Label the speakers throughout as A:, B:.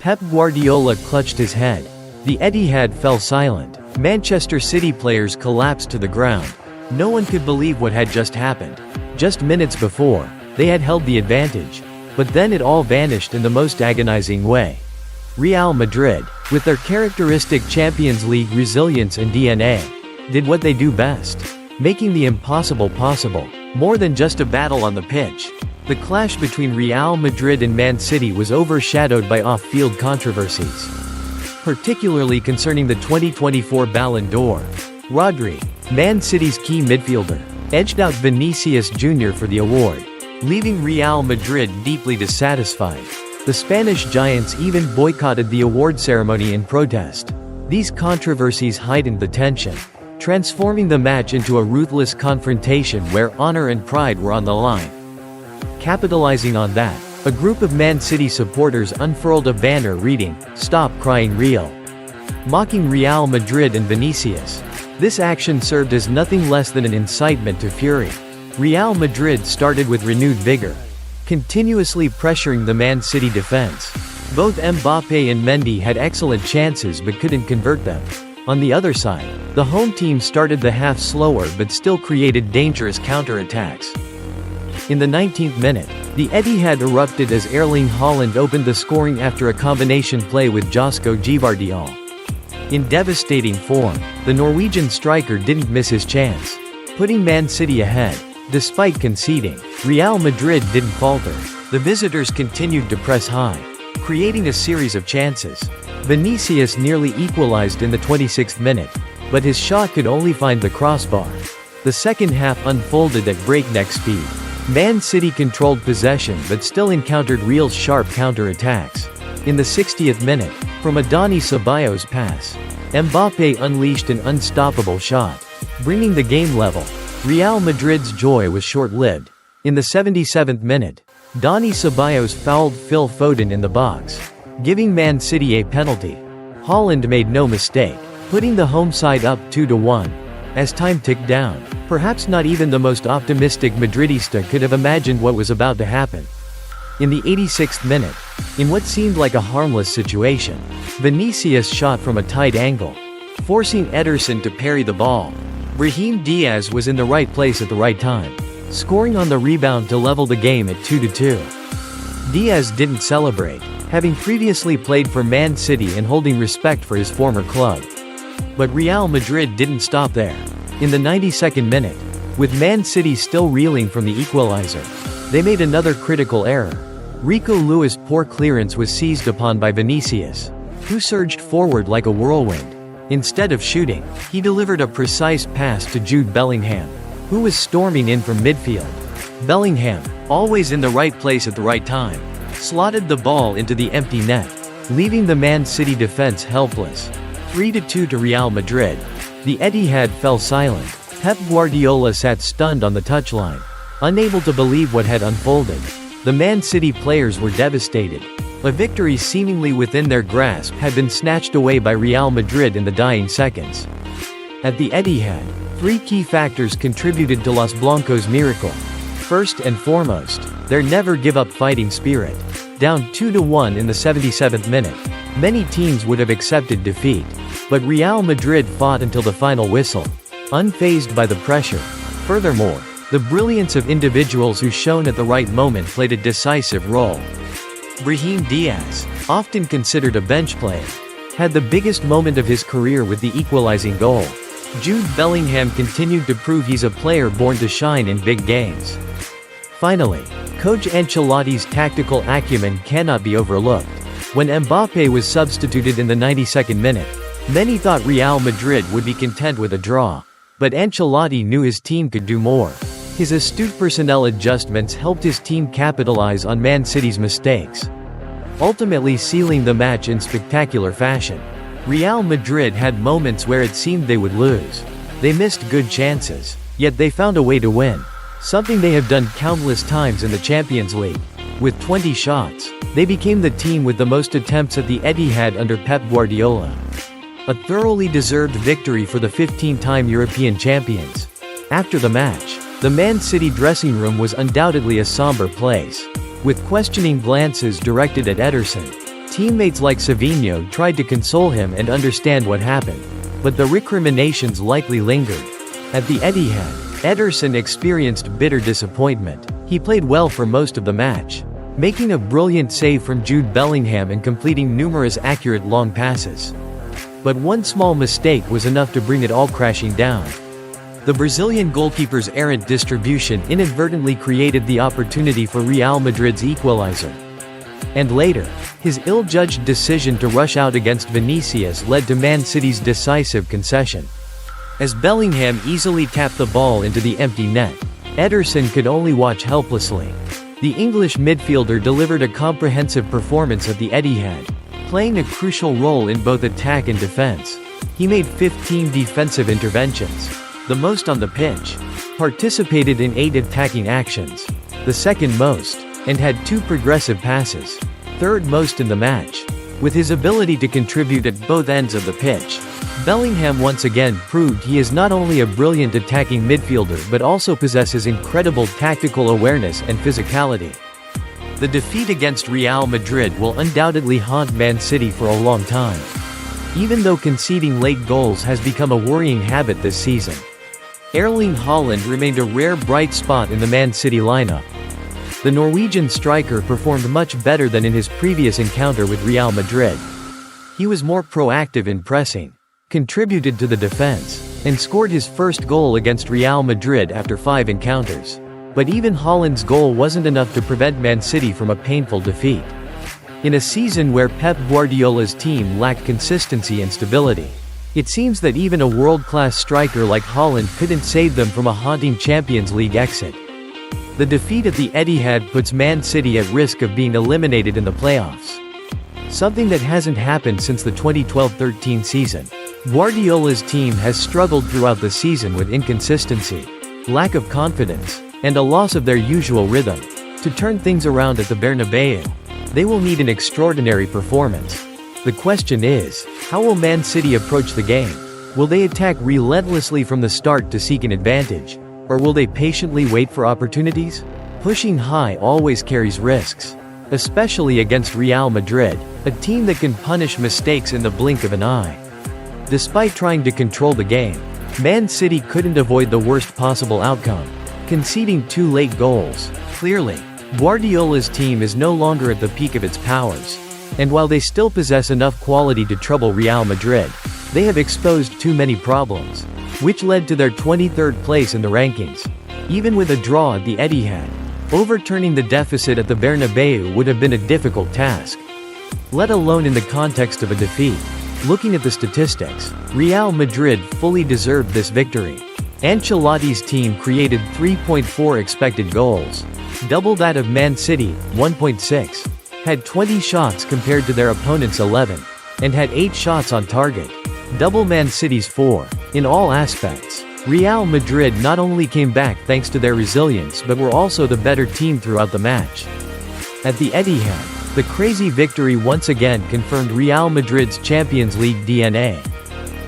A: Pep Guardiola clutched his head. The Etihad fell silent. Manchester City players collapsed to the ground. No one could believe what had just happened. Just minutes before, they had held the advantage. But then it all vanished in the most agonizing way. Real Madrid, with their characteristic Champions League resilience and DNA, did what they do best, making the impossible possible. More than just a battle on the pitch, the clash between Real Madrid and Man City was overshadowed by off-field controversies, particularly concerning the 2024 Ballon d'Or. Rodri, Man City's key midfielder, edged out Vinicius Jr for the award, leaving Real Madrid deeply dissatisfied. The Spanish giants even boycotted the award ceremony in protest. These controversies heightened the tension, transforming the match into a ruthless confrontation where honor and pride were on the line. Capitalizing on that, a group of Man City supporters unfurled a banner reading, "Stop Crying Real," mocking Real Madrid and Vinicius. This action served as nothing less than an incitement to fury. Real Madrid started with renewed vigor, continuously pressuring the Man City defense. Both Mbappé and Mendy had excellent chances but couldn't convert them. On the other side, the home team started the half slower but still created dangerous counter-attacks. In the 19th minute, the Etihad erupted as Erling Haaland opened the scoring after a combination play with Josko Gvardiol. In devastating form, the Norwegian striker didn't miss his chance, putting Man City ahead. Despite conceding, Real Madrid didn't falter. The visitors continued to press high, creating a series of chances. Vinicius nearly equalized in the 26th minute, but his shot could only find the crossbar. The second half unfolded at breakneck speed. Man City controlled possession but still encountered real sharp counter-attacks. In the 60th minute, from a Dani Ceballos pass, Mbappé unleashed an unstoppable shot, bringing the game level. Real Madrid's joy was short-lived. In the 77th minute, Dani Ceballos fouled Phil Foden in the box, giving Man City a penalty. Haaland made no mistake, putting the home side up 2-1. As time ticked down, perhaps not even the most optimistic Madridista could have imagined what was about to happen. In the 86th minute, in what seemed like a harmless situation, Vinicius shot from a tight angle, forcing Ederson to parry the ball. Brahim Diaz was in the right place at the right time, scoring on the rebound to level the game at 2-2. Diaz didn't celebrate, having previously played for Man City and holding respect for his former club. But Real Madrid didn't stop there. In the 92nd minute, with Man City still reeling from the equalizer, they made another critical error. Rico Lewis' poor clearance was seized upon by Vinicius, who surged forward like a whirlwind. Instead of shooting, he delivered a precise pass to Jude Bellingham, who was storming in from midfield. Bellingham, always in the right place at the right time, slotted the ball into the empty net, leaving the Man City defense helpless. 3-2 to Real Madrid. The Etihad fell silent. Pep Guardiola sat stunned on the touchline, unable to believe what had unfolded. The Man City players were devastated. A victory seemingly within their grasp had been snatched away by Real Madrid in the dying seconds. At the Etihad, three key factors contributed to Los Blancos' miracle. First and foremost, their never-give-up fighting spirit. Down 2-1 in the 77th minute, many teams would have accepted defeat. But Real Madrid fought until the final whistle, unfazed by the pressure. Furthermore, the brilliance of individuals who shone at the right moment played a decisive role. Brahim Diaz, often considered a bench player, had the biggest moment of his career with the equalizing goal. Jude Bellingham continued to prove he's a player born to shine in big games. Finally, Coach Ancelotti's tactical acumen cannot be overlooked. When Mbappé was substituted in the 92nd minute, many thought Real Madrid would be content with a draw. But Ancelotti knew his team could do more. His astute personnel adjustments helped his team capitalize on Man City's mistakes, ultimately sealing the match in spectacular fashion. Real Madrid had moments where it seemed they would lose. They missed good chances, yet they found a way to win, something they have done countless times in the Champions League. With 20 shots, they became the team with the most attempts at the Etihad under Pep Guardiola. A thoroughly deserved victory for the 15-time European champions. After the match, the Man City dressing room was undoubtedly a somber place, with questioning glances directed at Ederson, Teammates like Savinho tried to console him and understand what happened, but the recriminations likely lingered. At the Etihad, Ederson experienced bitter disappointment. He played well for most of the match, making a brilliant save from Jude Bellingham and completing numerous accurate long passes. But one small mistake was enough to bring it all crashing down. The Brazilian goalkeeper's errant distribution inadvertently created the opportunity for Real Madrid's equalizer. And later, his ill-judged decision to rush out against Vinicius led to Man City's decisive concession. As Bellingham easily tapped the ball into the empty net, Ederson could only watch helplessly. The English midfielder delivered a comprehensive performance at the Etihad, playing a crucial role in both attack and defense. He made 15 defensive interventions, the most on the pitch, participated in 8 attacking actions, the second most, and had 2 progressive passes, third most in the match. With his ability to contribute at both ends of the pitch, Bellingham once again proved he is not only a brilliant attacking midfielder but also possesses incredible tactical awareness and physicality. The defeat against Real Madrid will undoubtedly haunt Man City for a long time, even though conceding late goals has become a worrying habit this season. Erling Haaland remained a rare bright spot in the Man City lineup. The Norwegian striker performed much better than in his previous encounter with Real Madrid. He was more proactive in pressing, contributed to the defense, and scored his first goal against Real Madrid after 5 encounters. But even Haaland's goal wasn't enough to prevent Man City from a painful defeat. In a season where Pep Guardiola's team lacked consistency and stability, it seems that even a world-class striker like Haaland couldn't save them from a haunting Champions League exit. The defeat at the Etihad puts Man City at risk of being eliminated in the playoffs, something that hasn't happened since the 2012-13 season. Guardiola's team has struggled throughout the season with inconsistency, lack of confidence, and a loss of their usual rhythm. To turn things around at the Bernabéu, they will need an extraordinary performance. The question is, how will Man City approach the game? Will they attack relentlessly from the start to seek an advantage? Or will they patiently wait for opportunities? Pushing high always carries risks, especially against Real Madrid, a team that can punish mistakes in the blink of an eye. Despite trying to control the game, Man City couldn't avoid the worst possible outcome, conceding 2 late goals. Clearly, Guardiola's team is no longer at the peak of its powers, and while they still possess enough quality to trouble Real Madrid, they have exposed too many problems, which led to their 23rd place in the rankings. Even with a draw at the Etihad, overturning the deficit at the Bernabéu would have been a difficult task, let alone in the context of a defeat. Looking at the statistics, Real Madrid fully deserved this victory. Ancelotti's team created 3.4 expected goals, double that of Man City, 1.6, had 20 shots compared to their opponent's 11, and had 8 shots on target, double Man City's 4. In all aspects, Real Madrid not only came back thanks to their resilience but were also the better team throughout the match. At the Etihad, the crazy victory once again confirmed Real Madrid's Champions League DNA.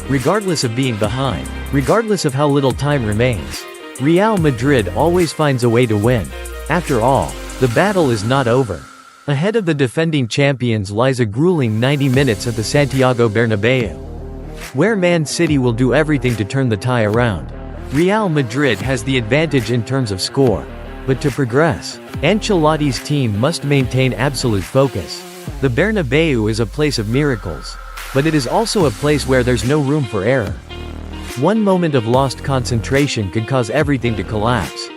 A: Regardless of being behind, regardless of how little time remains, Real Madrid always finds a way to win. After all, the battle is not over. Ahead of the defending champions lies a grueling 90 minutes at the Santiago Bernabéu, where Man City will do everything to turn the tie around. Real Madrid has the advantage in terms of score, but to progress, Ancelotti's team must maintain absolute focus. The Bernabéu is a place of miracles, but it is also a place where there's no room for error. One moment of lost concentration could cause everything to collapse.